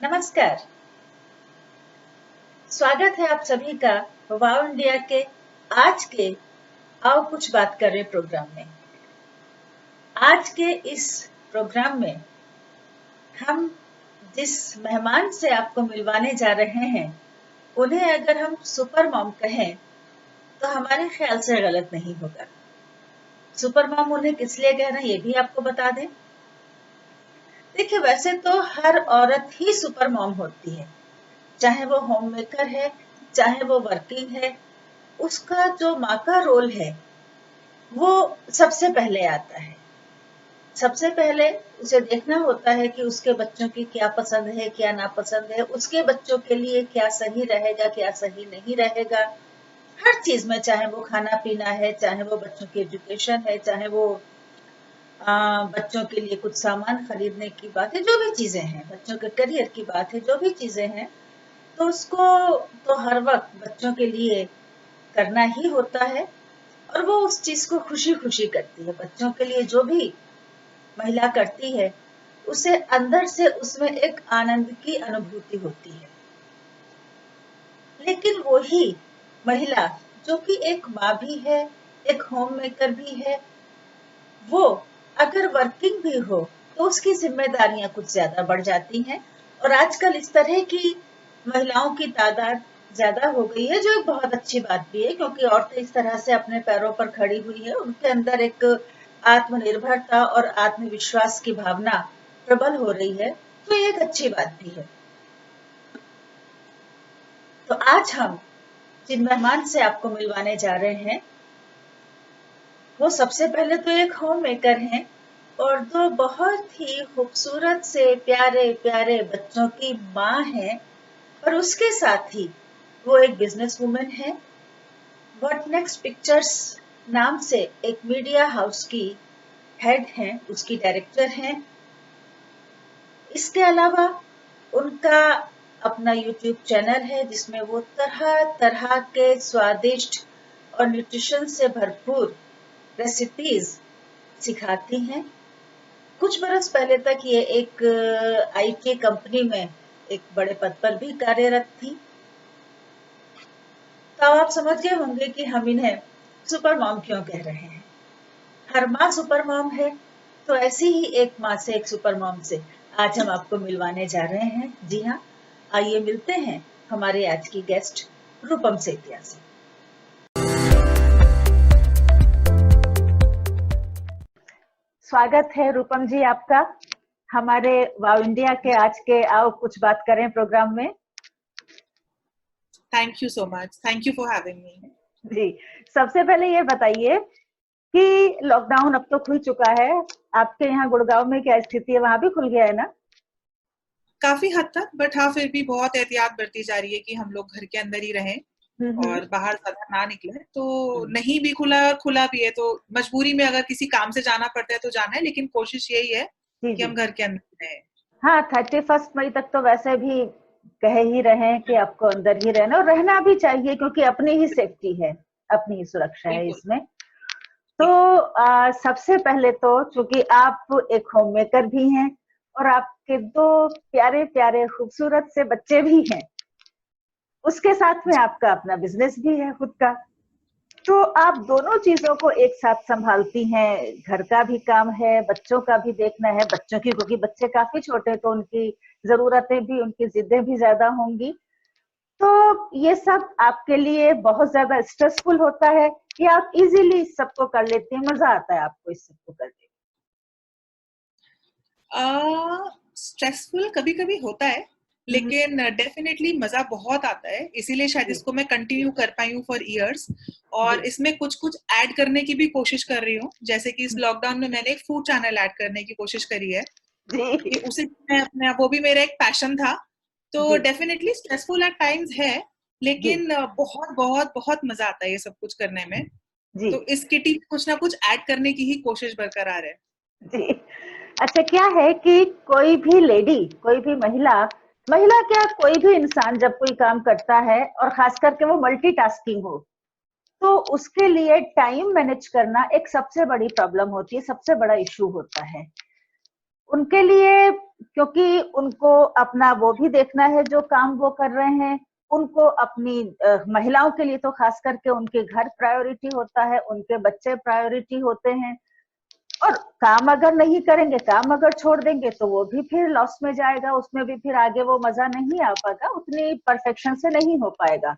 नमस्कार। स्वागत है आप सभी का वाव इंडिया के आज के आओ कुछ बात करें प्रोग्राम में। आज के इस प्रोग्राम में हम जिस मेहमान से आपको मिलवाने जा रहे हैं, उन्हें अगर हम सुपर मॉम कहें तो हमारे ख्याल से गलत नहीं होगा। सुपर मॉम उन्हें किस लिए कह रहे हैं ये भी आपको बता दें। देखिए, वैसे तो हर औरत ही सुपर मॉम होती है, चाहे वो होम मेकर है, चाहे वो वर्किंग है। उसका जो माँ का रोल है वो सबसे पहले आता है। सबसे पहले उसे देखना होता है कि उसके बच्चों की क्या पसंद है, क्या नापसंद है, उसके बच्चों के लिए क्या सही रहेगा, क्या सही नहीं रहेगा। हर चीज में, चाहे वो खाना पीना है, चाहे वो बच्चों की एजुकेशन है, चाहे वो बच्चों के लिए कुछ सामान खरीदने की बात है, जो भी चीजें हैं, बच्चों के करियर की बात है, जो भी चीजें हैं, तो उसको तो हर वक्त बच्चों के लिए करना ही होता है। और वो उस चीज को खुशी खुशी करती है। बच्चों के लिए जो भी महिला करती है, उसे अंदर से उसमें एक आनंद की अनुभूति होती है। लेकिन वही महिला जो कि एक माँ भी है, एक होम मेकर भी है, वो अगर वर्किंग भी हो तो उसकी जिम्मेदारियां कुछ ज्यादा बढ़ जाती हैं। और आजकल इस तरह की महिलाओं की तादाद ज्यादा हो गई है, जो एक बहुत अच्छी बात भी है, क्योंकि औरतें इस तरह से अपने पैरों पर खड़ी हुई है। उनके अंदर एक आत्मनिर्भरता और आत्मविश्वास की भावना प्रबल हो रही है, तो ये एक अच्छी बात भी है। तो आज हम जिन मेहमान से आपको मिलवाने जा रहे हैं, वो सबसे पहले तो एक होम मेकर हैं और दो बहुत ही खूबसूरत से प्यारे प्यारे बच्चों की माँ है। और उसके साथ ही वो एक बिजनेस वुमन है। व्हाट नेक्स्ट पिक्चर्स नाम से एक मीडिया हाउस की हेड हैं, उसकी डायरेक्टर हैं। इसके अलावा उनका अपना यूट्यूब चैनल है, जिसमें वो तरह तरह के स्वादिष्ट और न्यूट्रिशन से भरपूर रेसिपीज सिखाती हैं। कुछ बरस पहले तक ये एक आईटी कंपनी में एक बड़े पद पर भी कार्यरत थी। तो आप समझ गए होंगे कि हम इन्हें सुपर मॉम क्यों कह रहे हैं। हर माँ सुपर मॉम है, तो ऐसी ही एक माँ से, एक सुपर मॉम से आज हम आपको मिलवाने जा रहे हैं। जी हाँ, आइए मिलते हैं हमारे आज की गेस्ट रूपम सेतिया से। स्वागत है रूपम जी आपका हमारे वाव इंडिया के आज के आओ कुछ बात करें प्रोग्राम में। Thank you so much, thank you for having me. जी, सबसे पहले ये बताइए कि लॉकडाउन अब तो खुल चुका है, आपके यहाँ गुड़गांव में क्या स्थिति है? वहां भी खुल गया है ना? काफी हद तक, बट हाँ फिर भी बहुत एहतियात बरती जा रही है कि हम लोग घर के अंदर ही रहें और बाहर ज्यादा ना निकले। तो नहीं भी खुला और खुला भी है, तो मजबूरी में अगर किसी काम से जाना पड़ता है तो जाना है, लेकिन कोशिश यही है कि हम घर के अंदर रहें। हाँ, 31 मई तक तो वैसे भी कह ही रहे हैं कि आपको अंदर ही रहना, और रहना भी चाहिए, क्योंकि अपनी ही सेफ्टी है, अपनी ही सुरक्षा है इसमें। तो सबसे पहले तो चूंकि आप एक होम मेकर भी हैं और आपके दो प्यारे प्यारे खूबसूरत से बच्चे भी हैं, उसके साथ में आपका अपना बिजनेस भी है खुद का, तो आप दोनों चीजों को एक साथ संभालती हैं। घर का भी काम है, बच्चों का भी देखना है, बच्चों की, क्योंकि बच्चे काफी छोटे, तो उनकी जरूरतें भी, उनकी जिद्दें भी ज्यादा होंगी। तो ये सब आपके लिए बहुत ज्यादा स्ट्रेसफुल होता है कि आप इजीली इस सबको कर लेती हैं? मजा आता है आपको इस सबको करने में? स्ट्रेसफुल कभी कभी होता है, लेकिन डेफिनेटली मजा बहुत आता है, इसीलिए शायद इसको मैं कंटिन्यू कर पाई हूँ फॉर इयर्स। और इसमें कुछ कुछ ऐड करने की भी कोशिश कर रही हूँ, जैसे कि इस लॉकडाउन में मैंने एक फूड चैनल ऐड करने की कोशिश करी है कि उसे मैं अपने, वो भी मेरा एक पैशन था। तो डेफिनेटली स्ट्रेसफुल एट टाइम्स है, लेकिन बहुत बहुत बहुत मजा आता है ये सब कुछ करने में। तो इस किटी कुछ ना कुछ ऐड करने की ही कोशिश बरकरार है। जी। अच्छा, क्या है कि कोई भी लेडी, कोई भी महिला, महिला क्या, कोई भी इंसान जब कोई काम करता है और खास करके वो मल्टीटास्किंग हो, तो उसके लिए टाइम मैनेज करना एक सबसे बड़ी प्रॉब्लम होती है, सबसे बड़ा इशू होता है। उनके लिए क्योंकि उनको अपना वो भी देखना है जो काम वो कर रहे हैं, उनको अपनी महिलाओं के लिए तो खास करके उनके घर प्रायोरिटी होता है, उनके बच्चे प्रायोरिटी होते हैं, और काम अगर नहीं करेंगे, काम अगर छोड़ देंगे तो वो भी फिर लॉस में जाएगा, उसमें भी फिर आगे वो मजा नहीं आ पाएगा, उतनी परफेक्शन से नहीं हो पाएगा।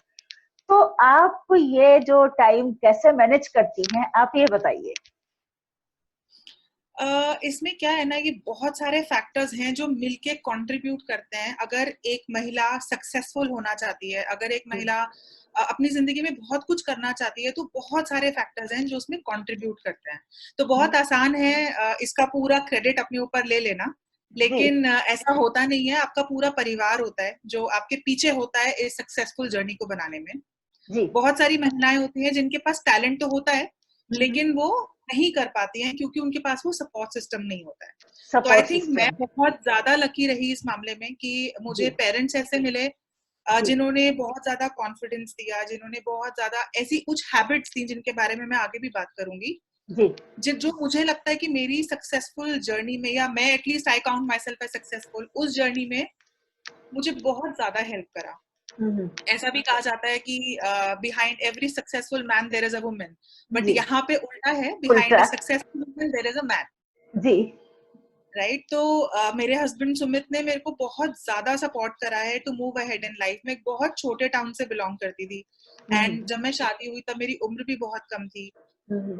तो आप ये जो टाइम कैसे मैनेज करती हैं, आप ये बताइए। इसमें क्या है ना, ये बहुत सारे फैक्टर्स हैं जो मिलके कंट्रीब्यूट करते हैं। अगर एक महिला सक्सेसफुल होना चाहती है, अगर एक महिला अपनी जिंदगी में बहुत कुछ करना चाहती है, तो बहुत सारे फैक्टर्स हैं जो उसमें कंट्रीब्यूट करते हैं। तो बहुत आसान है इसका पूरा क्रेडिट अपने ऊपर ले लेना, लेकिन ऐसा होता नहीं है। आपका पूरा परिवार होता है जो आपके पीछे होता है इस सक्सेसफुल जर्नी को बनाने में। जी। बहुत सारी महिलाएं होती हैं जिनके पास टैलेंट तो होता है, लेकिन वो नहीं कर पाती हैं क्योंकि उनके पास वो सपोर्ट सिस्टम नहीं होता है। तो आई सपोर्ट थिंक मैं सिस्टम। बहुत ज्यादा लकी रही इस मामले में कि मुझे पेरेंट्स ऐसे मिले जी। जिन्होंने बहुत ज्यादा कॉन्फिडेंस दिया, जिन्होंने बहुत ज्यादा ऐसी कुछ हैबिट्स दी जिनके बारे में मैं आगे भी बात करूंगी, जी। जो मुझे लगता है कि मेरी सक्सेसफुल जर्नी में, या मैं at least I count myself as successful, उस जर्नी में मुझे बहुत ज्यादा हेल्प करा। ऐसा भी कहा जाता है कि behind every successful man there is a woman, but जी। यहाँ पे उल्टा है, बिहाइंड उल्टा। A successful woman there is a man. जी। राइट। तो मेरे हस्बैंड सुमित ने मेरे को बहुत ज्यादा सपोर्ट करा है to move ahead in life. मैं एक बहुत छोटे टाउन से बिलोंग करती थी, एंड जब मैं शादी हुई तब मेरी उम्र भी बहुत कम थी।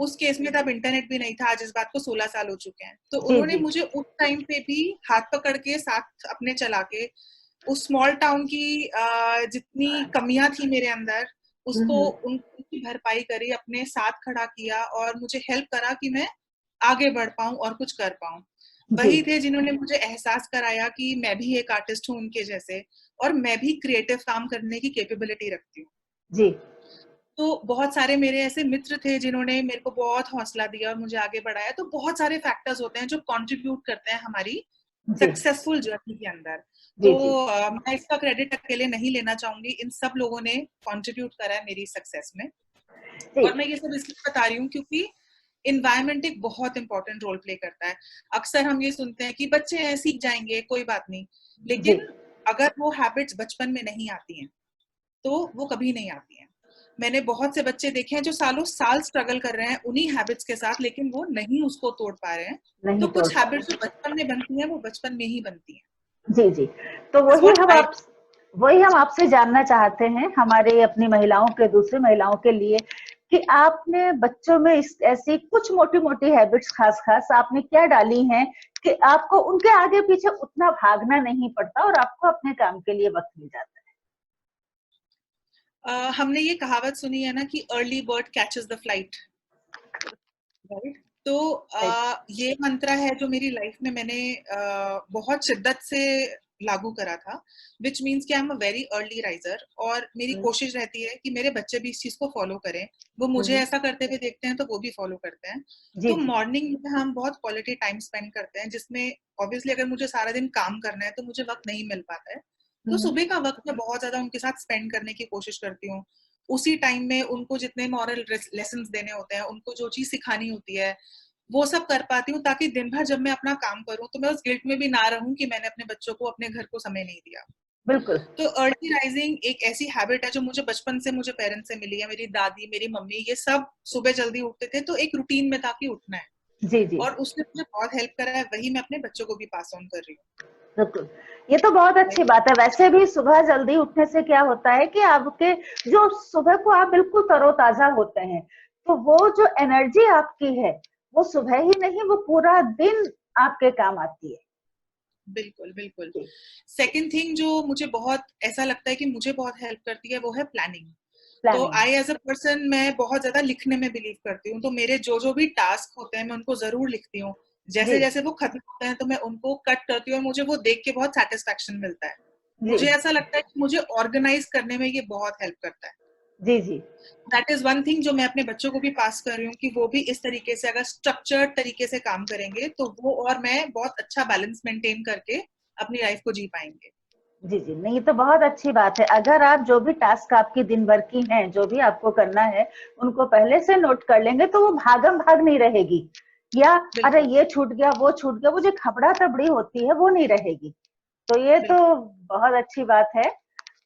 उस केस में तब इंटरनेट भी नहीं था, आज इस बात को 16 साल हो चुके हैं। तो जी। उन्होंने जी। मुझे उस टाइम पे भी हाथ पकड़ के साथ अपने चला के उस स्मॉल टाउन की जितनी कमियां थी मेरे अंदर, उसको उनकी भरपाई करी, अपने साथ खड़ा किया और मुझे हेल्प करा कि मैं आगे बढ़ पाऊं और कुछ कर पाऊं। जी। वही थे जिन्होंने मुझे एहसास कराया कि मैं भी एक आर्टिस्ट हूँ उनके जैसे, और मैं भी क्रिएटिव काम करने की कैपेबिलिटी रखती हूँ। जी। तो बहुत सारे मेरे ऐसे मित्र थे जिन्होंने मेरे को बहुत हौसला दिया और मुझे आगे बढ़ाया। तो बहुत सारे फैक्टर्स होते हैं जो कंट्रीब्यूट करते हैं हमारी जी। सक्सेसफुल जर्नी के अंदर। जी। तो जी। मैं इसका क्रेडिट अकेले नहीं लेना चाहूंगी, इन सब लोगों ने कंट्रीब्यूट करा है मेरी सक्सेस में। जी। और मैं ये सब इसलिए बता रही हूँ क्योंकि इन्वायरमेंट एक बहुत इंपॉर्टेंट रोल प्ले करता है। अक्सर हम ये सुनते हैं कि बच्चे हैं, सीख जाएंगे, कोई बात नहीं, जी। लेकिन अगर वो हैबिट्स बचपन में नहीं आती हैं तो वो कभी नहीं आती हैं। मैंने बहुत से बच्चे देखे हैं जो सालों साल स्ट्रगल कर रहे हैं उन्हीं हैबिट्स के साथ, लेकिन वो नहीं उसको तोड़ पा रहे हैं। नहीं तो तोड़ कुछ पा हैबिट्स रहे। जो बचपन में बनती हैं वो बचपन में ही बनती हैं। जी। जी। तो इज व्हाट आई। वही हम आपसे जानना चाहते हैं, हमारे अपनी महिलाओं के, दूसरी महिलाओं के लिए, कि आपने बच्चों में ऐसी कुछ मोटी मोटी हैबिट्स खास खास आपने क्या डाली हैं कि आपको उनके आगे पीछे उतना भागना नहीं पड़ता और आपको अपने काम के लिए वक्त मिल जाता हमने ये कहावत सुनी है ना कि early bird catches the flight, right. तो है। ये मंत्रा है जो मेरी लाइफ में मैंने बहुत शिद्दत से लागू करा था, विच मीन्स कि I am a very early riser, और मेरी कोशिश रहती है कि मेरे बच्चे भी इस चीज को फॉलो करें। वो मुझे ऐसा करते हुए देखते हैं तो वो भी फॉलो करते हैं। जी। तो जी। मॉर्निंग में हम बहुत क्वालिटी टाइम स्पेंड करते हैं, जिसमें ऑब्वियसली अगर मुझे सारा दिन काम करना है तो मुझे वक्त नहीं मिल पाता है। तो सुबह का वक्त मैं बहुत ज्यादा उनके साथ स्पेंड करने की कोशिश करती हूँ। उसी टाइम में उनको जितने मॉरल लेसन देने होते हैं, उनको जो चीज सिखानी होती है, वो सब कर पाती हूँ, ताकि दिन भर जब मैं अपना काम करूँ तो मैं उस गिल्ट में भी ना रहूं कि मैंने अपने बच्चों को, अपने घर को समय नहीं दिया। बिल्कुल। तो अर्ली राइजिंग एक ऐसी हैबिट है जो मुझे बचपन से मुझे पेरेंट्स से मिली है। मेरी दादी, मेरी मम्मी, ये सब सुबह जल्दी उठते थे, तो एक रूटीन में था कि उठना है, जी। जी। और उसने मुझे बहुत हेल्प करा है। वही मैं अपने बच्चों को भी पास ऑन कर रही बिल्कुल, ये तो बहुत अच्छी हूँ। बात है। वैसे भी सुबह जल्दी उठने से क्या होता है कि आपके जो सुबह को आप बिल्कुल तरोताजा होते हैं, तो वो जो एनर्जी आपकी है वो सुबह ही नहीं, वो पूरा दिन आपके काम आती है। बिल्कुल बिल्कुल। जी। सेकंड थिंग जो मुझे बहुत ऐसा लगता है कि मुझे बहुत हेल्प करती है, वो है प्लानिंग। तो planning. I as a person मैं बहुत ज्यादा लिखने में बिलीव करती हूँ, तो मेरे जो जो भी टास्क होते हैं मैं उनको जरूर लिखती हूँ। जी। जैसे जैसे वो खत्म होते हैं तो मैं उनको कट करती हूँ, और मुझे वो देख के बहुत सेटिस्फेक्शन मिलता है। जी। मुझे ऐसा लगता है कि मुझे ऑर्गेनाइज करने में ये बहुत हेल्प करता है। जी। जी। दैट इज वन थिंग जो मैं अपने बच्चों को भी पास कर रही हूँ, कि वो भी इस तरीके से अगर स्ट्रक्चर्ड तरीके से काम करेंगे तो वो और मैं बहुत अच्छा बैलेंस मेंटेन करके अपनी लाइफ को जी पाएंगे। जी। जी। नहीं, तो बहुत अच्छी बात है। अगर आप जो भी टास्क आपकी दिन भर की हैं, जो भी आपको करना है, उनको पहले से नोट कर लेंगे तो वो भागम भाग नहीं रहेगी। या अरे बिल्कुल। ये छूट गया वो छूट गया, वो जो खबड़ा तबड़ी होती है वो नहीं रहेगी। तो ये तो बहुत अच्छी बात है।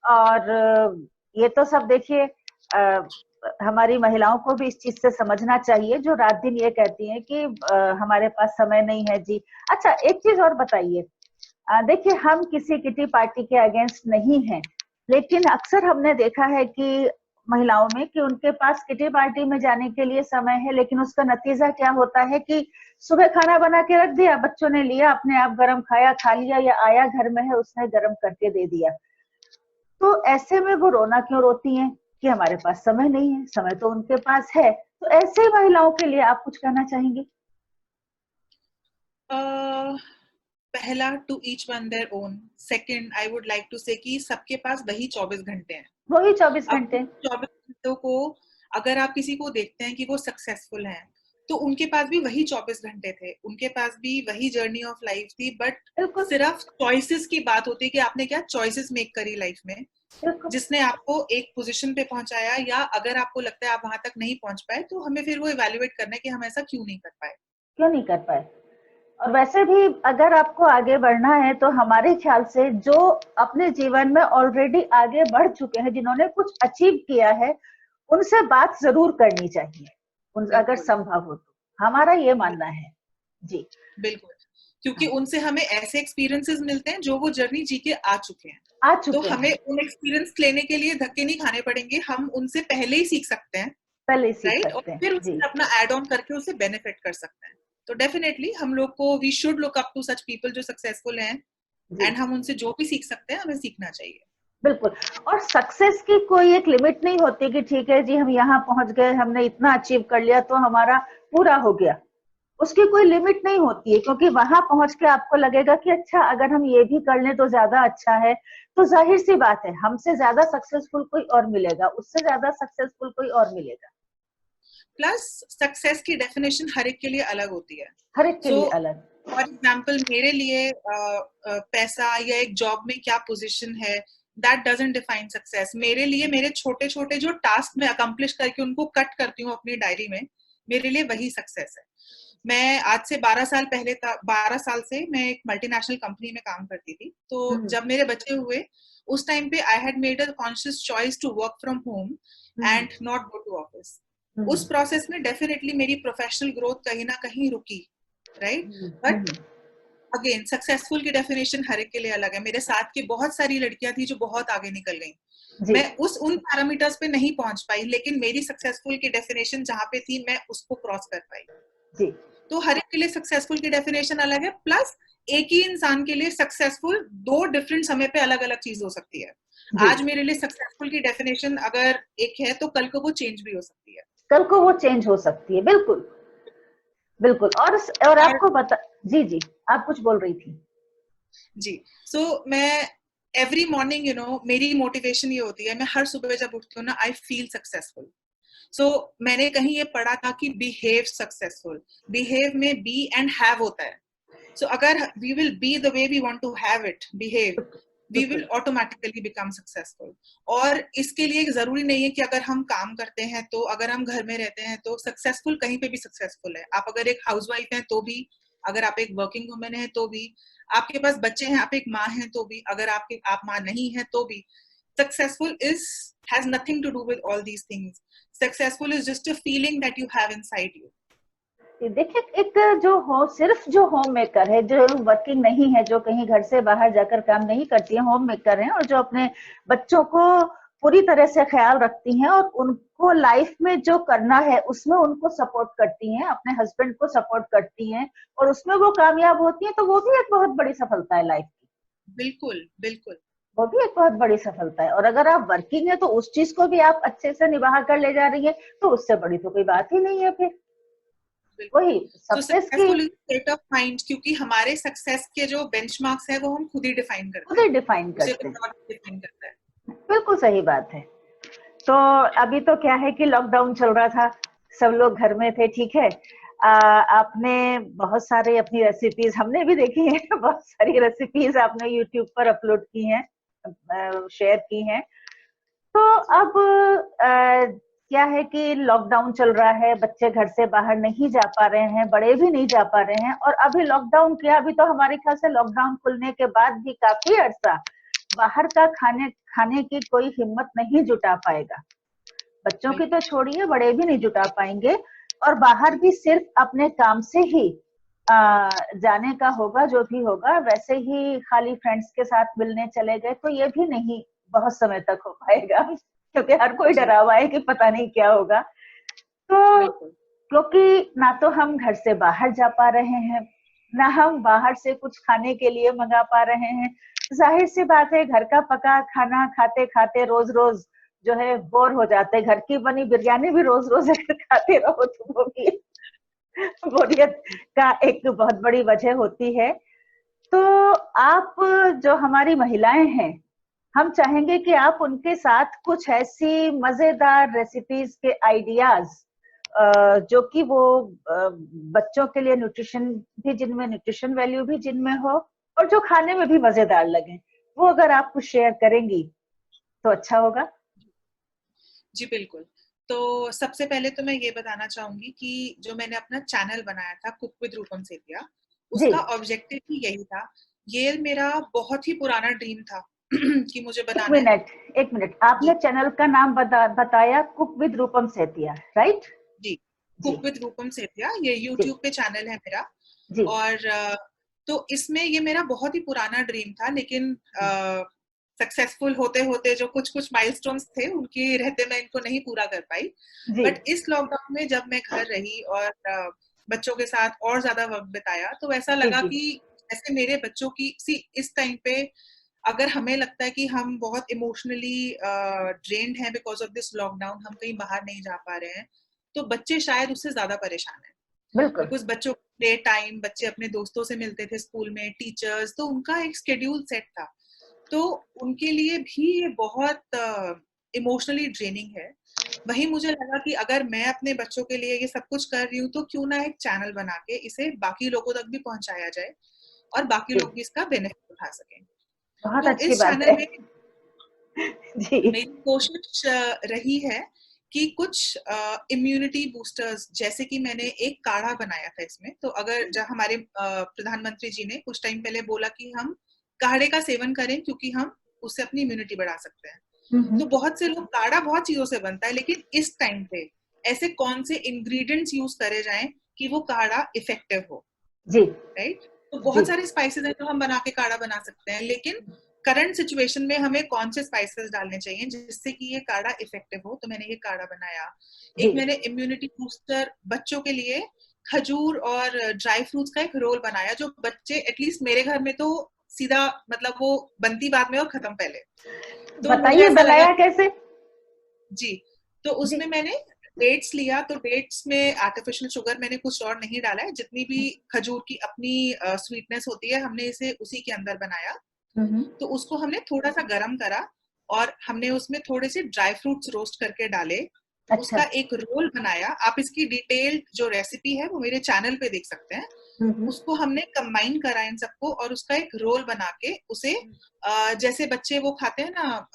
और ये तो सब देखिए हमारी महिलाओं को भी इस चीज से समझना चाहिए, जो रात दिन ये कहती हैं कि हमारे पास समय नहीं है जी। अच्छा एक चीज और बताइए, देखिए हम किसी किटी पार्टी के अगेंस्ट नहीं हैं, लेकिन अक्सर हमने देखा है कि महिलाओं में कि उनके पास किटी पार्टी में जाने के लिए समय है, लेकिन उसका नतीजा क्या होता है कि सुबह खाना बना के रख दिया, बच्चों ने लिया, अपने आप गरम खाया, खा लिया, या आया घर में है उसने गरम करके दे दिया। तो ऐसे में वो रोना क्यों रोती हैं कि हमारे पास समय नहीं है? समय तो उनके पास है। तो ऐसे महिलाओं के लिए आप कुछ कहना चाहेंगे? पहला, to each one their own. Second, I would like to say कि सबके पास वही 24 घंटे हैं। वही 24 अब घंटे 24 घंटों को अगर आप किसी को देखते हैं कि वो सक्सेसफुल हैं, तो उनके पास भी वही 24 घंटे थे, उनके पास भी वही जर्नी ऑफ लाइफ थी, बट बिल्कुल सिर्फ चॉइसेस की बात होती है कि आपने क्या चॉइसेस मेक करी लाइफ में, बिल्कुल जिसने आपको एक पोजीशन पे पहुंचाया। या अगर आपको लगता है आप वहां तक नहीं पहुंच पाए, तो हमें फिर वो इवेल्युएट करना है कि हम ऐसा क्यों नहीं कर पाए। क्यों नहीं कर पाए। और वैसे भी अगर आपको आगे बढ़ना है तो हमारे ख्याल से जो अपने जीवन में ऑलरेडी आगे बढ़ चुके हैं, जिन्होंने कुछ अचीव किया है, उनसे बात जरूर करनी चाहिए, अगर बिल्कुल संभव हो तो। हमारा ये मानना है जी। बिल्कुल, क्योंकि उनसे हमें ऐसे एक्सपीरियंसेस मिलते हैं जो वो जर्नी जी के आ चुके हैं। आ तो चुके हमें हैं, उन एक्सपीरियंस लेने के लिए धक्के नहीं खाने पड़ेंगे, हम उनसे पहले ही सीख सकते हैं। पहले ही सीख राइट, और सकते हैं फिर जी। उसमें अपना एड ऑन करके उसे बेनिफिट कर सकते हैं। तो डेफिनेटली हम लोग को we should look up to such people जो सक्सेसफुल हैं, जी एंड हम उनसे जो भी सीख सकते हैं हमें सीखना चाहिए। बिल्कुल। और सक्सेस की कोई एक लिमिट नहीं होती कि ठीक है जी हम यहाँ पहुंच गए, हमने इतना अचीव कर लिया तो हमारा पूरा हो गया। उसकी कोई लिमिट नहीं होती है, क्योंकि वहां पहुंच के आपको लगेगा कि अच्छा अगर हम ये भी कर लें तो ज्यादा अच्छा है। तो जाहिर सी बात है हमसे ज्यादा सक्सेसफुल कोई और मिलेगा, उससे ज्यादा सक्सेसफुल कोई और मिलेगा। प्लस सक्सेस की डेफिनेशन हर एक के लिए अलग होती है। हर एक के सो लिए अलग। फॉर एग्जाम्पल मेरे लिए पैसा या एक जॉब में क्या पोजीशन है, दैट डजंट डिफाइन सक्सेस। मेरे लिए मेरे छोटे छोटे जो टास्क मैं अकम्प्लिश करके उनको कट करती हूँ अपनी डायरी में, मेरे लिए वही सक्सेस है। मैं आज से 12 साल पहले 12 साल से मैं एक मल्टीनेशनल कंपनी में काम करती थी। तो जब मेरे बच्चे हुए उस टाइम पे I had made a conscious choice to work from home and not go to office. उस प्रोसेस में डेफिनेटली मेरी प्रोफेशनल ग्रोथ कहीं ना कहीं रुकी, राइट। बट अगेन सक्सेसफुल की डेफिनेशन हर एक के लिए अलग है। मेरे साथ की बहुत सारी लड़कियां थी जो बहुत आगे निकल गई, मैं उन पैरामीटर्स पे नहीं पहुंच पाई, लेकिन मेरी सक्सेसफुल की डेफिनेशन जहां पे थी मैं उसको क्रॉस कर पाई जी। तो हर एक के लिए सक्सेसफुल की डेफिनेशन अलग है। प्लस एक ही इंसान के लिए सक्सेसफुल दो डिफरेंट समय पे अलग अलग चीज हो सकती है। आज मेरे लिए सक्सेसफुल की डेफिनेशन अगर एक है तो कल को वो चेंज भी हो सकती है। कल को वो चेंज हो सकती है, बिल्कुल बिल्कुल। और और आपको बता, जी जी आप कुछ बोल रही थी। जी, सो मैं एवरी मॉर्निंग मेरी मोटिवेशन ये होती है, मैं हर सुबह जब उठती हूँ ना आई फील सक्सेसफुल। सो मैंने कहीं ये पढ़ा था कि बिहेव सक्सेसफुल, बिहेव में बी एंड हैव होता है। सो अगर we will be the way we want to have it, behave, we will automatically become successful. और इसके लिए जरूरी नहीं है कि अगर हम काम करते हैं तो, अगर हम घर में रहते हैं तो सक्सेसफुल कहीं पे भी सक्सेसफुल है। आप अगर एक हाउसवाइफ हैं तो भी, अगर आप एक वर्किंग वुमेन हैं तो भी, आपके पास बच्चे हैं, आप एक माँ हैं तो भी, अगर आप माँ नहीं है तो भी, successful is has nothing to do with all these things. Successful is just a feeling that you have inside you. देखिए एक जो हो, सिर्फ जो होम मेकर है, जो वर्किंग नहीं है, जो कहीं घर से बाहर जाकर काम नहीं करती है, होम मेकर है, और जो अपने बच्चों को पूरी तरह से ख्याल रखती हैं और उनको लाइफ में जो करना है उसमें उनको सपोर्ट करती हैं, अपने हस्बैंड को सपोर्ट करती हैं, और उसमें वो कामयाब होती हैं, तो वो भी एक बहुत बड़ी सफलता है लाइफ की। बिल्कुल बिल्कुल, वो भी एक बहुत बड़ी सफलता है। और अगर आप वर्किंग है तो उस चीज को भी आप अच्छे से निभा कर ले जा रही है, तो उससे बड़ी तो कोई बात ही नहीं है फिर। वही तो सक्सेस की successful is state of mind, क्योंकि हमारे सक्सेस के जो बेंचमार्क्स है वो हम खुद ही डिफाइन खुद करते ही हैं, डिफाइन उसे करते कोई हैं। और डिफाइन करता है। बिल्कुल सही बात है। तो अभी तो क्या है कि लॉकडाउन चल रहा था, सब लोग घर में थे, ठीक है। आपने बहुत सारे अपनी रेसिपीज, हमने भी देखी हैं बहुत सारी रेसिपीज आपने यूट्यूब पर अपलोड की हैं, शेयर की हैं। तो अब क्या है कि लॉकडाउन चल रहा है, बच्चे घर से बाहर नहीं जा पा रहे हैं, बड़े भी नहीं जा पा रहे हैं, और अभी लॉकडाउन किया, अभी तो हमारे ख्याल से लॉकडाउन खुलने के बाद भी काफी अरसा बाहर का खाने की कोई हिम्मत नहीं जुटा पाएगा। बच्चों की तो छोड़िए, बड़े भी नहीं जुटा पाएंगे, और बाहर भी सिर्फ अपने काम से ही जाने का होगा, जो भी होगा। वैसे ही खाली फ्रेंड्स के साथ मिलने चले गए तो ये भी नहीं बहुत समय तक हो पाएगा, क्योंकि हर कोई डरा हुआ है कि पता नहीं क्या होगा। तो क्योंकि ना तो हम घर से बाहर जा पा रहे हैं, ना हम बाहर से कुछ खाने के लिए मंगा पा रहे हैं, जाहिर सी बात है घर का पका खाना खाते खाते रोज रोज जो है बोर हो जाते हैं। घर की बनी बिरयानी भी रोज रोज अगर खाते रहो तो वो भी बोरियत का एक बहुत बड़ी वजह होती है। तो आप जो हमारी महिलाएं हैं, हम चाहेंगे कि आप उनके साथ कुछ ऐसी मजेदार रेसिपीज के आइडियाज जो कि वो बच्चों के लिए न्यूट्रिशन भी, जिनमें न्यूट्रिशन वैल्यू भी जिनमें हो, और जो खाने में भी मजेदार लगे, वो अगर आप कुछ शेयर करेंगी तो अच्छा होगा। जी बिल्कुल। तो सबसे पहले तो मैं ये बताना चाहूंगी कि जो मैंने अपना चैनल बनाया था कुक विद रूपम सेतिया, उसका ऑब्जेक्टिव ही यही था। ये मेरा बहुत ही पुराना ड्रीम था कि मुझे बनाना है। एक मिनट, आपने चैनल का नाम बताया cook with Rupam Setia, right? जी, कुक विद रूपम सेतिया, ये यूट्यूब पे चैनल है मेरा। और तो इसमें ये मेरा बहुत ही पुराना ड्रीम था, लेकिन सक्सेसफुल होते होते जो कुछ कुछ माइलस्टोन्स थे उनके रहते मैं इनको नहीं पूरा कर पाई। बट इस लॉकडाउन में जब मैं घर रही और बच्चों के साथ और ज्यादा वक्त बिताया, तो ऐसा लगा कि ऐसे मेरे बच्चों की इस टाइम पे अगर हमें लगता है कि हम बहुत इमोशनली ड्रेन्ड हैं बिकॉज ऑफ दिस लॉकडाउन, हम कहीं बाहर नहीं जा पा रहे हैं, तो बच्चे शायद उससे ज्यादा परेशान हैं। बिकॉज बच्चों को प्ले टाइम, बच्चे अपने दोस्तों से मिलते थे स्कूल में, टीचर्स, तो उनका एक शेड्यूल सेट था, तो उनके लिए भी ये बहुत इमोशनली ड्रेनिंग है। वही मुझे लगा कि अगर मैं अपने बच्चों के लिए ये सब कुछ कर रही हूँ तो क्यों ना एक चैनल बना के इसे बाकी लोगों तक भी पहुंचाया जाए और बाकी लोग भी इसका बेनिफिट उठा सकें। बहुत तो अच्छी इस बात चैनल है। में मेरी कोशिश रही है कि कुछ इम्यूनिटी बूस्टर्स, जैसे कि मैंने एक काढ़ा बनाया था इसमें। तो अगर जब हमारे प्रधानमंत्री जी ने कुछ टाइम पहले बोला कि हम काढ़े का सेवन करें क्योंकि हम उससे अपनी इम्यूनिटी बढ़ा सकते हैं, तो बहुत से लोग, काढ़ा बहुत चीजों से बनता है, लेकिन इस टाइम पे ऐसे कौन से इंग्रेडिएंट्स यूज करे जाएं कि वो काढ़ा इफेक्टिव हो। जी, राइट। तो बहुत सारे स्पाइसेस हैं जो हम बना के काढ़ा बना सकते हैं, लेकिन करंट सिचुएशन में हमें कौन से स्पाइसेस डालने चाहिए जिससे कि ये काढ़ा इफेक्टिव हो। तो मैंने ये काढ़ा बनाया। एक मैंने इम्यूनिटी बूस्टर बच्चों के लिए खजूर और ड्राई फ्रूट्स का एक रोल बनाया, जो बच्चे, एटलीस्ट मेरे घर में तो सीधा मतलब वो बनती बाद में और खत्म पहले। तो बताइए बनाया कैसे? जी, तो उसमें मैंने डेट्स लिया, तो डेट्स में आर्टिफिशियल शुगर मैंने कुछ और नहीं डाला है, जितनी भी खजूर की अपनी स्वीटनेस होती है हमने इसे उसी के अंदर बनाया। तो उसको हमने थोड़ा सा गर्म करा और हमने उसमें थोड़े से ड्राई फ्रूट्स रोस्ट करके डाले। अच्छा। उसका एक रोल बनाया। आप इसकी डिटेल्ड जो रेसिपी है वो मेरे चैनल पे देख सकते हैं। उसको हमने कंबाइन करा इन सबको और उसका एक रोल बना के उसे जैसे बच्चे वो खाते हैं ना,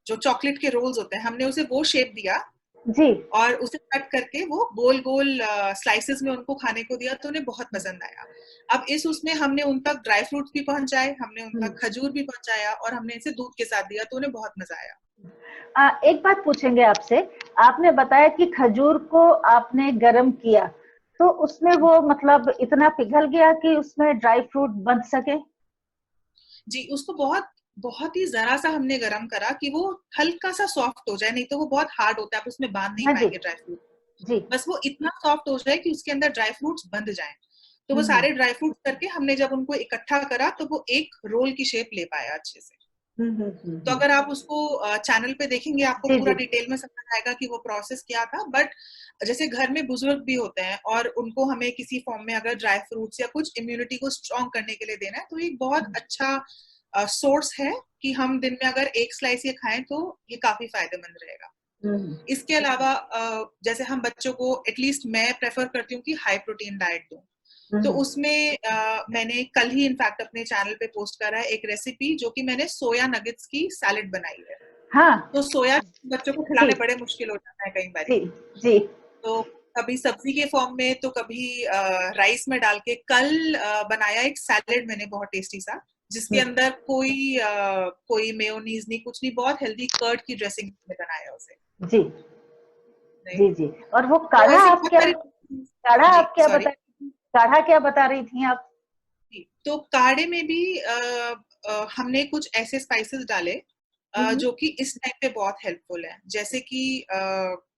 जो चॉकलेट के रोल्स होते हैं, हमने उसे वो शेप दिया जी, और उसे कट करके वो गोल गोल स्लाइसेस में उनको खाने को दिया, तो उन्हें बहुत पसंद आया। अब उसमें हमने उन तक ड्राई फ्रूट्स भी पहुंचाए, हमने उन तक खजूर भी पहुंचाया और हमने इसे दूध के साथ दिया, तो उन्हें बहुत मजा आया। एक बात पूछेंगे आपसे, आपने बताया कि खजूर को आपने गर्म किया, तो उसमें वो मतलब इतना पिघल गया कि उसमें ड्राई फ्रूट बन सके? जी, उसको बहुत ही जरा सा हमने गरम करा कि वो हल्का सा सॉफ्ट हो जाए, नहीं तो वो बहुत हार्ड होता है, आप उसमें बांध नहीं पाएंगे ड्राई फ्रूट। बस वो इतना सॉफ्ट हो जाए कि उसके अंदर ड्राई फ्रूट्स बंध जाएं। तो वो सारे ड्राई फ्रूट्स करके हमने जब उनको इकट्ठा करा तो वो एक रोल की शेप ले पाया अच्छे से। तो अगर आप उसको चैनल पे देखेंगे आपको पूरा डिटेल में समझ आएगा कि वो प्रोसेस क्या था। बट जैसे घर में बुजुर्ग भी होते हैं और उनको हमें किसी फॉर्म में अगर ड्राई फ्रूट्स या कुछ इम्यूनिटी को स्ट्रॉन्ग करने के लिए देना है, तो एक बहुत अच्छा सोर्स है कि हम दिन में अगर एक स्लाइस ये खाएं तो ये काफी फायदेमंद रहेगा। इसके अलावा जैसे हम बच्चों को, एटलीस्ट मैं प्रेफर करती हूँ कि हाई प्रोटीन डाइट दूं, तो उसमें मैंने कल ही इनफैक्ट अपने चैनल पे पोस्ट करा है एक रेसिपी, जो कि मैंने सोया नगेट्स की सैलेड बनाई है। हाँ तो सोया बच्चों को जी खिलाने बड़े मुश्किल हो जाता है कई बारी। जी जी। तो कभी सब्जी के फॉर्म में तो कभी राइस में डाल के। कल बनाया एक सैलेड मैंने बहुत टेस्टी सा, जिसके हम्म, अंदर कोई मेयोनीज नहीं, कुछ नहीं, बहुत हेल्दी कर्ड की ड्रेसिंग में बनाया उसे। जी जी राइट। जी। और वो तो काढ़ा ऐसी आप बहुत क्या, सारी। काढ़ा जी आप क्या सॉरी। बता रही थी, काढ़ा क्या बता रही थी आप? जी, तो काढ़े में भी हमने कुछ ऐसे स्पाइसेस डाले हम्म जो कि इस टाइम पे बहुत हेल्पफुल है। जैसे कि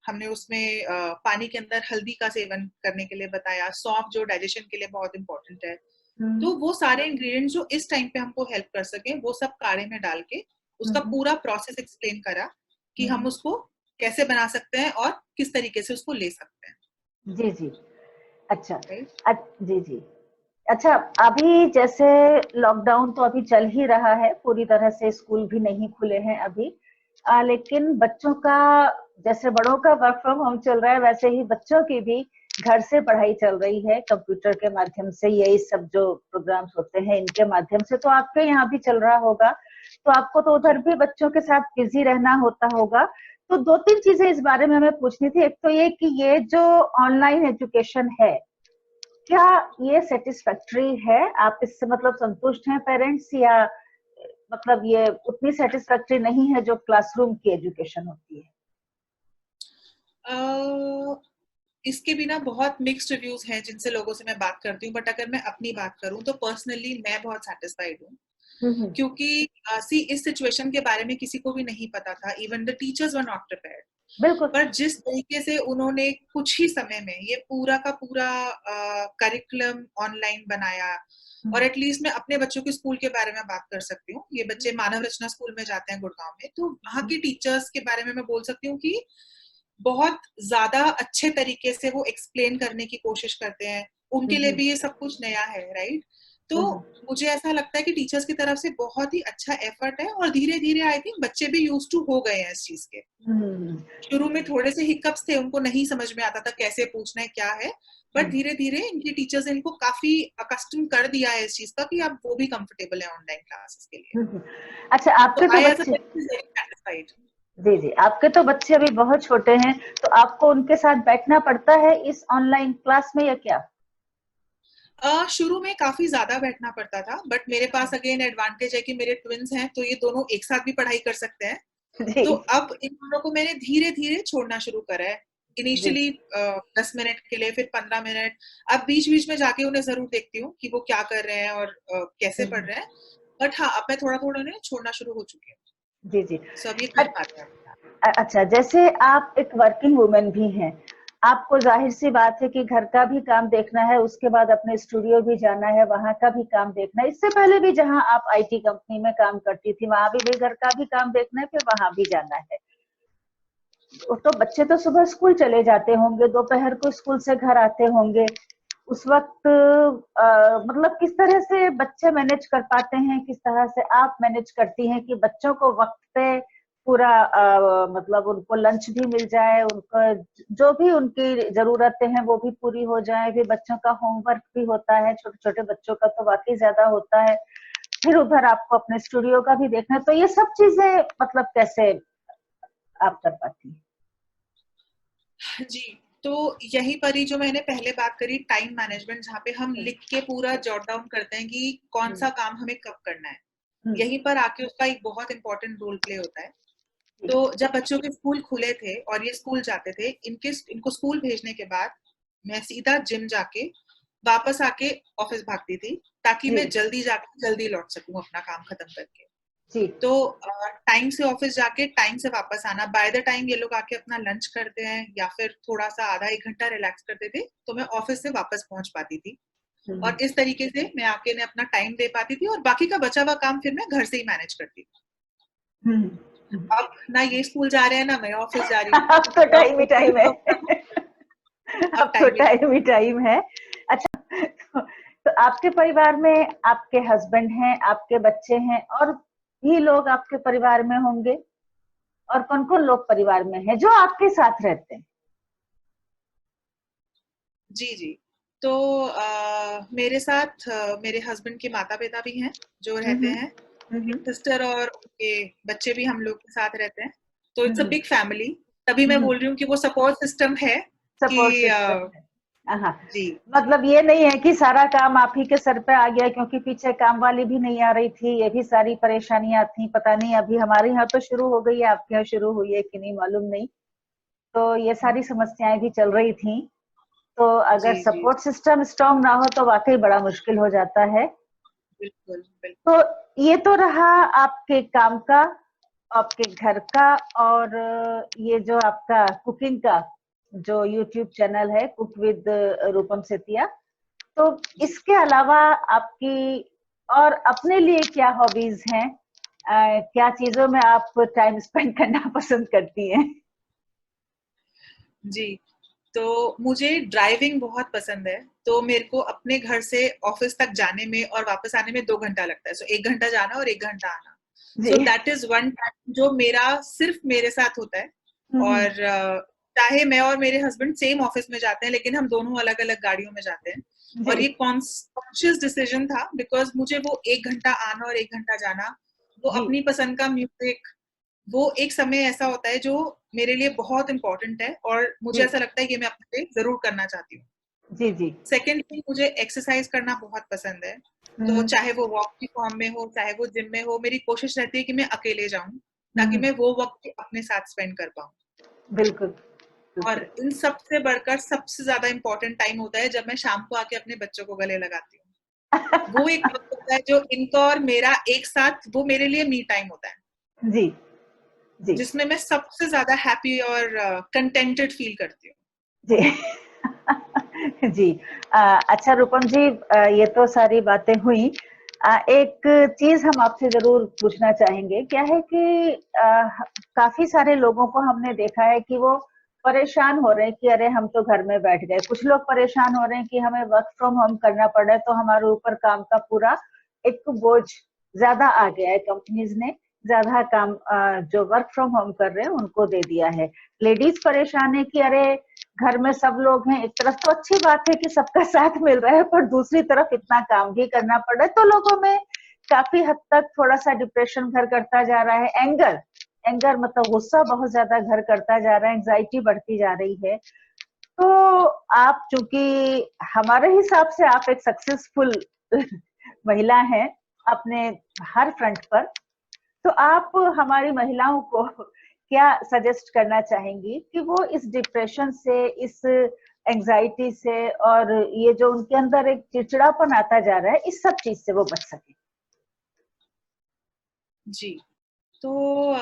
हमने उसमें पानी के अंदर हल्दी का सेवन करने के लिए बताया, सौंफ जो डाइजेशन के लिए बहुत इंपॉर्टेंट है। हम्म तो वो सारे इंग्रेडिएंट्स जो इस टाइम पे हमको हेल्प कर सके वो सब काढ़े में डाल के उसका हम्म पूरा प्रोसेस एक्सप्लेन करा कि हम हम्म, उसको कैसे बना सकते हैं और किस तरीके से उसको ले सकते हैं। जी जी। अच्छा। राइट। जी जी। अच्छा, अभी जैसे लॉकडाउन तो अभी चल ही रहा है, पूरी तरह से स्कूल भी नहीं खुले हैं अभी, लेकिन बच्चों का, जैसे बड़ों का वर्क फ्रॉम होम चल रहा है, वैसे ही बच्चों की भी घर से पढ़ाई चल रही है, कंप्यूटर के माध्यम से, यही सब जो प्रोग्राम्स होते हैं इनके माध्यम से, तो आपके यहाँ भी चल रहा होगा, तो आपको तो उधर भी बच्चों के साथ बिजी रहना होता होगा। तो दो तीन चीजें इस बारे में हमें पूछनी थी। एक तो ये कि ये जो ऑनलाइन एजुकेशन है, क्या ये सेटिस्फैक्टरी है? आप इससे मतलब संतुष्ट हैं पेरेंट्स, या मतलब ये उतनी सेटिस्फैक्टरी नहीं है जो क्लासरूम की एजुकेशन होती है? इसके बिना बहुत मिक्स्ड रिव्यूज हैं जिनसे लोगों से मैं बात करती हूँ, बट अगर मैं अपनी बात करूँ तो पर्सनली मैं बहुत सेटिस्फाइड हूँ। हम्म क्योंकि सी इस सिचुएशन के बारे में किसी को भी नहीं पता था, even the teachers were not prepared. बिल्कुल। पर जिस तरीके से उन्होंने कुछ ही समय में ये पूरा का पूरा करिकुलम ऑनलाइन बनाया, और एटलीस्ट मैं अपने बच्चों के स्कूल के बारे में बात कर सकती हूँ। ये बच्चे मानव रचना स्कूल में जाते हैं गुड़गांव में, तो वहाँ के टीचर्स के बारे में मैं बोल सकती हूँ कि बहुत ज्यादा अच्छे तरीके से वो एक्सप्लेन करने की कोशिश करते हैं। उनके लिए भी ये सब कुछ नया है, राइट। तो मुझे ऐसा लगता है कि टीचर्स की तरफ से बहुत ही अच्छा एफर्ट है, और धीरे धीरे आई थिंक बच्चे भी यूज टू हो गए हैं इस चीज के। शुरू में थोड़े से हिकअप्स थे, उनको नहीं समझ में आता था कैसे पूछना है क्या है, बट धीरे धीरे इनके टीचर्स ने इनको काफी अकस्टम कर दिया है इस चीज का कि अब वो भी कंफर्टेबल है ऑनलाइन क्लासेस के लिए। अच्छा, आपके तो तो आई एज अ बच्चे, वेरी सेटिस्फाइड। जी जी, आपके तो बच्चे अभी बहुत छोटे हैं, तो आपको उनके साथ बैठना पड़ता है इस ऑनलाइन क्लास में, या क्या? शुरू में काफी ज्यादा बैठना पड़ता था, बट मेरे पास अगेन एडवांटेज है कि मेरे ट्विंस हैं, तो ये दोनों एक साथ भी पढ़ाई कर सकते हैं। जी तो अब इन दोनों को मैंने धीरे धीरे छोड़ना शुरू करा है। जी। इनिशियली 10 मिनट के लिए, फिर 15 मिनट। अब बीच बीच में जाके उन्हें जरूर देखती हूँ कि वो क्या कर रहे हैं और कैसे पढ़ रहे हैं। बट हाँ, अब मैं थोड़ा थोड़ा उन्हें छोड़ना शुरू हो चुकी हूँ। जी जी। सो अब ये कर पाते हैं। अच्छा, जैसे आप एक वर्किंग वुमेन भी हैं, आपको जाहिर सी बात है कि घर का भी काम देखना है, उसके बाद अपने स्टूडियो भी जाना है, वहां का भी काम देखना है। इससे पहले भी जहां आप आईटी कंपनी में काम करती थी, वहां भी घर का भी काम देखना है, फिर वहां भी जाना है। तो बच्चे तो सुबह स्कूल चले जाते होंगे, दोपहर को स्कूल से घर आते होंगे, उस वक्त मतलब किस तरह से बच्चे मैनेज कर पाते हैं, किस तरह से आप मैनेज करती हैं कि बच्चों को वक्त पे पूरा मतलब उनको लंच भी मिल जाए, उनको जो भी उनकी जरूरतें हैं वो भी पूरी हो जाए, फिर बच्चों का होमवर्क भी होता है, छोटे छोटे बच्चों का तो वाकई ज्यादा होता है, फिर उधर आपको अपने स्टूडियो का भी देखना है, तो ये सब चीजें मतलब कैसे आप कर पाती हैं? जी, तो यही पर ही जो मैंने पहले बात करी, टाइम मैनेजमेंट, जहाँ पे हम लिख के पूरा जॉट डाउन करते हैं कि कौन सा काम हमें कब करना है, यहीं पर आके उसका एक बहुत इंपॉर्टेंट रोल प्ले होता है। तो जब बच्चों के स्कूल खुले थे और ये स्कूल जाते थे, इनको स्कूल भेजने के बाद मैं सीधा जिम जाके वापस आके ऑफिस भागती थी, ताकि जी मैं जल्दी जाके जल्दी लौट सकूं अपना काम खत्म करके। जी तो टाइम से ऑफिस जाके टाइम से वापस आना, बाय द टाइम ये लोग आके अपना लंच करते हैं या फिर थोड़ा सा आधा एक घंटा रिलैक्स करते थे, तो मैं ऑफिस से वापस पहुंच पाती थी। और इस तरीके से मैं आके इन्हें अपना टाइम दे पाती थी, और बाकी का बचा हुआ काम फिर मैं घर से ही मैनेज करती थी। अब ना ये स्कूल जा रहे हैं ना मैं ऑफिस जा रही हूँ। अब तो टाइम ही टाइम है। तो अब अब तो टाइम ही टाइम। टाइम ही टाइम है। अच्छा, तो आपके परिवार में आपके हस्बैंड हैं, आपके बच्चे हैं, और भी लोग आपके परिवार में होंगे, और कौन कौन लोग परिवार में हैं जो आपके साथ रहते हैं? जी जी। तो मेरे साथ मेरे हस्बैंड के माता पिता भी हैं जो रहते हम्म हैं। सिस्टर और उनके बच्चे भी हम लोग के साथ रहते हैं, तो इट्स अ बिग फैमिली। तभी मैं बोल रही हूँ कि वो सपोर्ट सिस्टम है सपोर्ट कि सिस्टम है। हाँ, जी मतलब ये नहीं है कि सारा काम आप ही के सर पे आ गया, क्योंकि पीछे काम वाली भी नहीं आ रही थी, ये भी सारी परेशानियां थी। पता नहीं अभी हमारे यहाँ तो शुरू हो गई है, आपके यहाँ शुरू हुई है कि नहीं मालूम नहीं। तो ये सारी समस्याएं भी चल रही थी। तो अगर जी जी सपोर्ट सिस्टम स्ट्रांग ना हो तो वाकई बड़ा मुश्किल हो जाता है। बिल्कुल बिल्कुल। तो ये तो रहा आपके काम का, आपके घर का, और ये जो आपका कुकिंग का जो यूट्यूब चैनल है, कुक विद रूपम सेतिया। तो इसके अलावा आपकी और अपने लिए क्या हॉबीज हैं? क्या चीजों में आप टाइम स्पेंड करना पसंद करती हैं? जी, तो मुझे ड्राइविंग बहुत पसंद है। तो मेरे को अपने घर से ऑफिस तक जाने में और वापस आने में 2 घंटा लगता है। सो 1 घंटा जाना और 1 घंटा आना। सो जी। दैट इज वन टाइम जो मेरा सिर्फ मेरे साथ होता है। हम्म। और चाहे मैं और मेरे हस्बैंड सेम ऑफिस में जाते हैं, लेकिन हम दोनों अलग अलग गाड़ियों में जाते हैं। जी और ये कॉन्शियस डिसीजन था, बिकॉज मुझे वो 1 घंटा आना और 1 घंटा जाना, वो जी अपनी पसंद का म्यूजिक, वो एक समय ऐसा होता है जो मेरे लिए बहुत इंपॉर्टेंट है और मुझे जी ऐसा लगता है कि मैं अपने लिए जरूर करना चाहती हूँ। जी जी। सेकेंड थिंग, मुझे एक्सरसाइज करना बहुत पसंद है। तो हम्म चाहे वो वॉक की फॉर्म में हो, चाहे वो जिम में हो, मेरी कोशिश रहती है कि मैं अकेले जाऊं, ताकि हम्म। मैं वो वक्त अपने साथ स्पेंड कर पाऊं। बिल्कुल और बिल्कुल। इन सबसे बढ़कर सबसे ज्यादा इंपॉर्टेंट टाइम होता है जब मैं शाम को आके अपने बच्चों को गले लगाती हूँ। वो एक वक्त होता है जो इनका और मेरा एक साथ, वो मेरे लिए मी टाइम होता है, जी जी जिसमें मैं सबसे ज्यादा हैप्पी और कंटेंटेड फील करती हूँ। जी। जी। अच्छा रूपम जी, ये तो सारी बातें हुई। एक चीज हम आपसे जरूर पूछना चाहेंगे, क्या है कि काफी सारे लोगों को हमने देखा है कि वो परेशान हो रहे हैं कि अरे हम तो घर में बैठ गए। कुछ लोग परेशान हो रहे हैं कि हमें वर्क फ्रॉम होम करना पड़ रहा है, तो हमारे ऊपर काम का पूरा एक बोझ ज्यादा आ गया है। कंपनीज ने ज्यादा काम जो वर्क फ्रॉम होम कर रहे हैं उनको दे दिया है। लेडीज परेशान है कि अरे घर में सब लोग हैं। एक तरफ तो अच्छी बात है कि सबका साथ मिल रहा है, पर दूसरी तरफ इतना काम भी करना पड़ रहा है, तो लोगों में काफी हद तक थोड़ा सा डिप्रेशन घर करता जा रहा है। एंगर एंगर मतलब गुस्सा बहुत ज्यादा घर करता जा रहा है, एंजाइटी बढ़ती जा रही है। तो आप चूंकि हमारे हिसाब से आप एक सक्सेसफुल महिला हैं अपने हर फ्रंट पर, तो आप हमारी महिलाओं को क्या सजेस्ट करना चाहेंगी कि वो इस डिप्रेशन से, इस एंजाइटी से, और ये जो उनके अंदर एक चिड़चिड़ापन आता जा रहा है, इस सब चीज से वो बच सके? जी, तो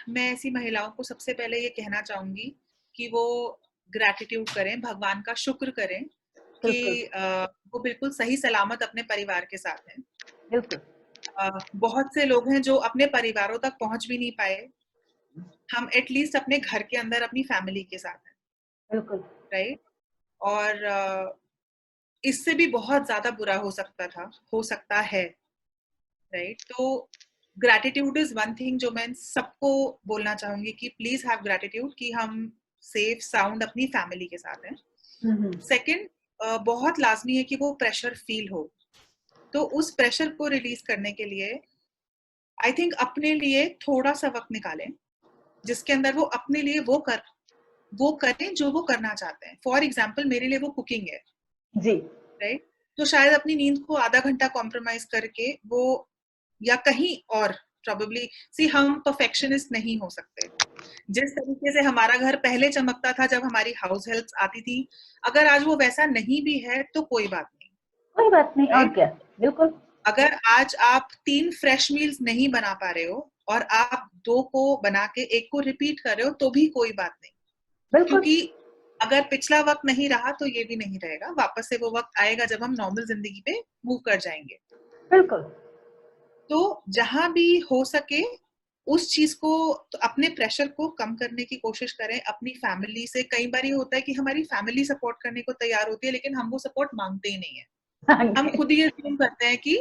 मैं ऐसी महिलाओं को सबसे पहले ये कहना चाहूंगी कि वो ग्रैटिट्यूड करें, भगवान का शुक्र करें कि बिल्कुल वो बिल्कुल सही सलामत अपने परिवार के साथ हैं। बिल्कुल। बहुत से लोग हैं जो अपने परिवारों तक पहुंच भी नहीं पाए। हम एटलीस्ट अपने घर के अंदर अपनी फैमिली के साथ हैं, बिल्कुल राइट? और इससे भी बहुत ज्यादा बुरा हो सकता था, हो सकता है, राइट? तो ग्रैटिट्यूड इज वन थिंग जो मैं सबको बोलना चाहूंगी कि प्लीज हैव ग्रैटिट्यूड कि हम सेफ साउंड अपनी फैमिली के साथ हैं। सेकंड, बहुत लाजमी है कि वो प्रेशर फील हो। तो उस प्रेशर को रिलीज करने के लिए आई थिंक अपने लिए थोड़ा सा वक्त निकालें, जिसके अंदर वो अपने लिए वो करें जो वो करना चाहते हैं। फॉर एग्जाम्पल, मेरे लिए वो कुकिंग है, जी राइट? तो शायद अपनी नींद को आधा घंटा कॉम्प्रोमाइज करके वो, या कहीं और प्रोबेबली, सी हम परफेक्शनिस्ट नहीं हो सकते। जिस तरीके से हमारा घर पहले चमकता था जब हमारी हाउस हेल्प आती थी, अगर आज वो वैसा नहीं भी है तो कोई बात नहीं, कोई बात नहीं, और राइट? क्या। बिल्कुल अगर आज आप 3 फ्रेश मील्स नहीं बना पा रहे हो और आप 2 को बना के 1 को रिपीट कर रहे हो, तो भी कोई बात नहीं। बिल्कुल क्योंकि अगर पिछला वक्त नहीं रहा तो ये भी नहीं रहेगा। वापस से वो वक्त आएगा जब हम नॉर्मल जिंदगी पे मूव कर जाएंगे। बिल्कुल। तो जहां भी हो सके उस चीज को, तो अपने प्रेशर को कम करने की कोशिश करें अपनी फैमिली से। कई बार ये होता है कि हमारी फैमिली सपोर्ट करने को तैयार होती है, लेकिन हम वो सपोर्ट मांगते ही नहीं है। हम खुद ही अज्यूम करते हैं कि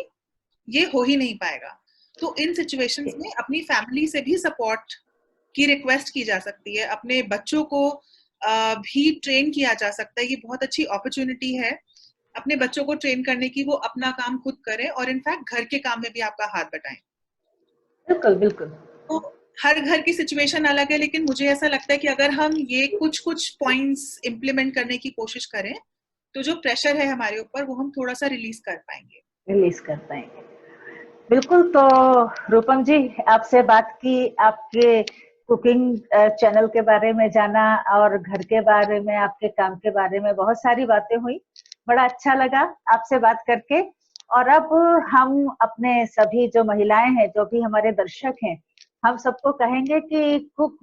ये हो ही नहीं पाएगा। तो इन सिचुएशंस में अपनी फैमिली से भी सपोर्ट की रिक्वेस्ट की जा सकती है। अपने बच्चों को भी ट्रेन किया जा सकता है। ये बहुत अच्छी अपॉर्चुनिटी है अपने बच्चों को ट्रेन करने की, वो अपना काम खुद करें और इनफैक्ट घर के काम में भी आपका हाथ बटाएं। बिल्कुल बिल्कुल। तो हर घर की सिचुएशन अलग है, लेकिन मुझे ऐसा लगता है कि अगर हम ये कुछ कुछ पॉइंट्स इम्प्लीमेंट करने की कोशिश करें तो जो प्रेशर है हमारे ऊपर वो हम थोड़ा सा रिलीज कर पाएंगे। रिलीज कर पाएंगे, बिल्कुल। तो रूपम जी, आपसे बात की, आपके कुकिंग चैनल के बारे में जाना और घर के बारे में, आपके काम के बारे में बहुत सारी बातें हुई। बड़ा अच्छा लगा आपसे बात करके। और अब हम अपने सभी जो महिलाएं हैं, जो भी हमारे दर्शक हैं, हम सबको कहेंगे कि cook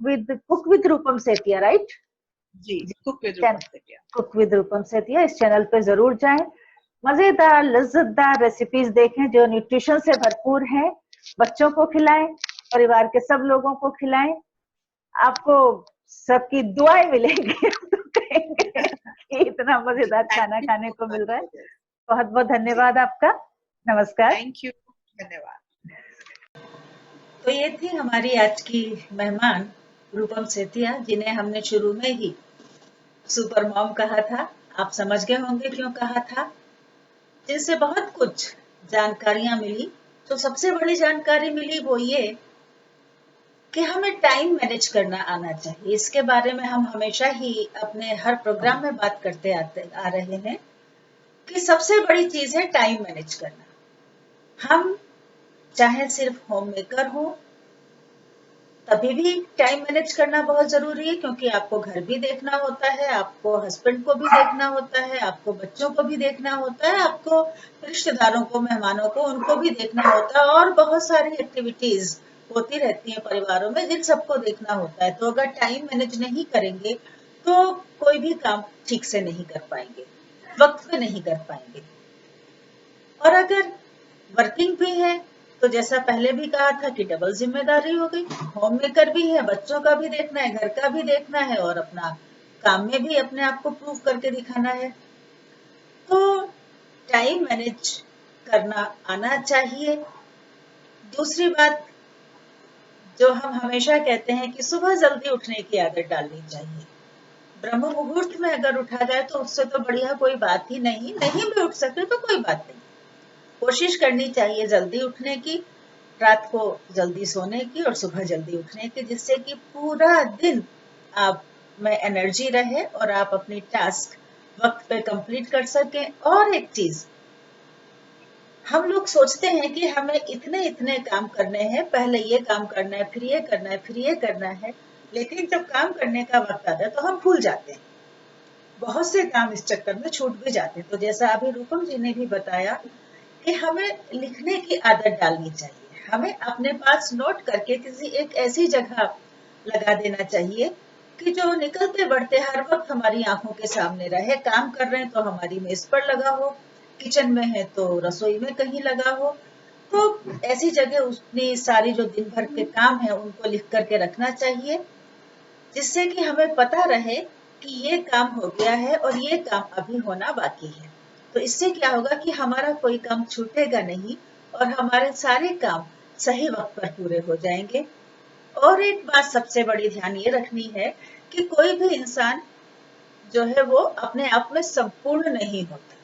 with Rupam Setia, right जी, cook with Rupam Setia. Cook with Rupam Setia, इस चैनल पे जरूर जाएं। मजेदार लज्जतदार रेसिपीज देखें जो न्यूट्रिशन से भरपूर है। बच्चों को खिलाएं, परिवार के सब लोगों को खिलाएं, आपको सबकी दुआएं मिलेंगी। तो कहेंगे कि इतना मजेदार खाना खाने को मिल रहा है। बहुत बहुत धन्यवाद आपका। नमस्कार। थैंक यू, धन्यवाद। तो ये थी हमारी आज की मेहमान रूपम सेतिया, जिन्हें हमने शुरू में ही सुपर मॉम कहा था। आप समझ गए होंगे क्यों कहा था, जिनसे बहुत कुछ जानकारियां मिली। तो सबसे बड़ी जानकारी मिली वो ये कि हमें टाइम मैनेज करना आना चाहिए। इसके बारे में हम हमेशा ही अपने हर प्रोग्राम में बात करते आ रहे हैं कि सबसे बड़ी चीज है टाइम मैनेज करना। हम चाहे सिर्फ होम मेकर हो तभी भी टाइम मैनेज करना बहुत जरूरी है, क्योंकि आपको घर भी देखना होता है, आपको हस्बैंड को भी देखना होता है, आपको बच्चों को भी देखना होता है, आपको रिश्तेदारों को, मेहमानों को, उनको भी देखना होता है, और बहुत सारी एक्टिविटीज होती रहती हैं परिवारों में जिन सबको देखना होता है। तो अगर टाइम मैनेज नहीं करेंगे तो कोई भी काम ठीक से नहीं कर पाएंगे, वक्त पे नहीं कर पाएंगे। और अगर वर्किंग भी है तो जैसा पहले भी कहा था कि डबल जिम्मेदारी हो गई, होम मेकर भी है, बच्चों का भी देखना है, घर का भी देखना है, और अपना काम में भी अपने आप को प्रूव करके दिखाना है। तो टाइम मैनेज करना आना चाहिए। दूसरी बात जो हम हमेशा कहते हैं कि सुबह जल्दी उठने की आदत डालनी चाहिए। ब्रह्म मुहूर्त में अगर उठा जाए तो उससे तो बढ़िया कोई बात ही नहीं। नहीं भी उठ सकते तो कोई बात नहीं, कोशिश करनी चाहिए जल्दी उठने की, रात को जल्दी सोने की और सुबह जल्दी उठने की, जिससे कि पूरा दिन आप में एनर्जी रहे और आप अपनी टास्क वक्त पे कंप्लीट कर सकें। और एक चीज, हम लोग सोचते हैं कि हमें इतने इतने काम करने हैं, पहले ये काम करना है, फिर ये करना है, फिर ये करना है, लेकिन जब काम करने का वक्त आता है तो हम भूल जाते हैं। बहुत से काम इस चक्कर में छूट भी जाते हैं। तो जैसा अभी रूपम जी ने भी बताया कि हमें लिखने की आदत डालनी चाहिए, हमें अपने पास नोट करके किसी एक ऐसी जगह लगा देना चाहिए कि जो निकलते बढ़ते हर वक्त हमारी आंखों के सामने रहे। काम कर रहे हैं तो हमारी मेज पर लगा हो, किचन में है तो रसोई में कहीं लगा हो। तो ऐसी जगह अपनी सारी जो दिन भर के काम है उनको लिख करके रखना चाहिए, जिससे कि हमें पता रहे कि ये काम हो गया है और ये काम अभी होना बाकी है। तो इससे क्या होगा कि हमारा कोई काम छूटेगा नहीं और हमारे सारे काम सही वक्त पर पूरे हो जाएंगे। और एक बात सबसे बड़ी ध्यान ये रखनी है कि कोई भी इंसान जो है वो अपने आप में संपूर्ण नहीं होता।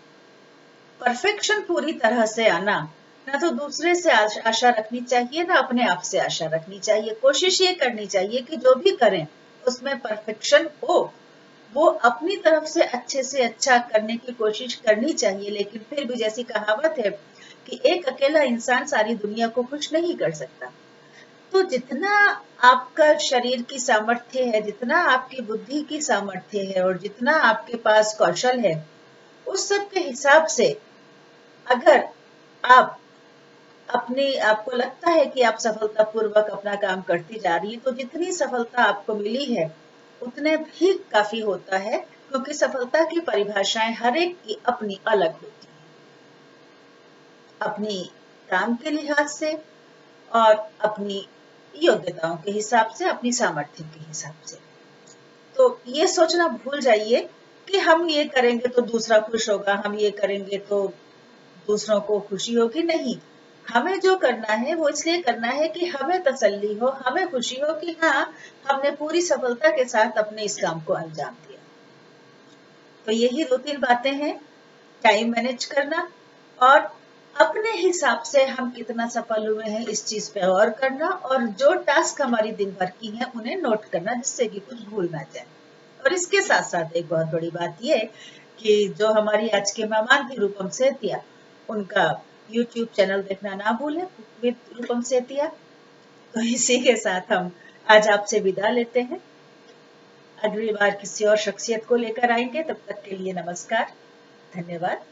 परफेक्शन पूरी तरह से आना, ना तो दूसरे से आशा रखनी चाहिए, ना अपने आप से आशा रखनी चाहिए। कोशिश ये करनी चाहिए कि जो भी करें उसमें परफेक्शन हो, वो अपनी तरफ से अच्छा करने की कोशिश करनी चाहिए। लेकिन फिर भी जैसी कहावत है कि एक अकेला इंसान सारी दुनिया को खुश नहीं कर सकता। तो जितना आपका शरीर की सामर्थ्य है, जितना आपकी बुद्धि की सामर्थ्य है और जितना आपके पास कौशल है, उस सब के हिसाब से अगर आप आपको लगता है कि आप सफलतापूर्वक अपना काम करती जा रही है, तो जितनी सफलता आपको मिली है उतने भी काफी होता है, क्योंकि सफलता की परिभाषाएं हर एक की अपनी अलग होती है, अपनी काम के लिहाज से और अपनी योग्यताओं के हिसाब से, अपनी सामर्थ्य के हिसाब से। तो ये सोचना भूल जाइए कि हम ये करेंगे तो दूसरा खुश होगा, हम ये करेंगे तो दूसरों को खुशी होगी। नहीं, हमें जो करना है वो इसलिए करना है कि हमें तसल्ली हो, हमें खुशी हो कि हाँ, हमने पूरी सफलता के साथ अपने इस काम को अंजाम दिया। तो यही 2-3 बातें हैं, टाइम मैनेज करना और अपने हिसाब से हम कितना सफल हुए हैं इस चीज पे गौर करना, और जो टास्क हमारी दिन भर की है उन्हें नोट करना, जिससे कि कुछ भूल ना जाए। और इसके साथ साथ एक बहुत बड़ी बात ये कि जो हमारी आज के मेहमान थी रूपम सेतिया, उनका यूट्यूब चैनल देखना ना भूलें, कुक विद रूपम सेतिया। तो इसी के साथ हम आज आपसे विदा लेते हैं। अगली बार किसी और शख्सियत को लेकर आएंगे, तब तक के लिए नमस्कार, धन्यवाद।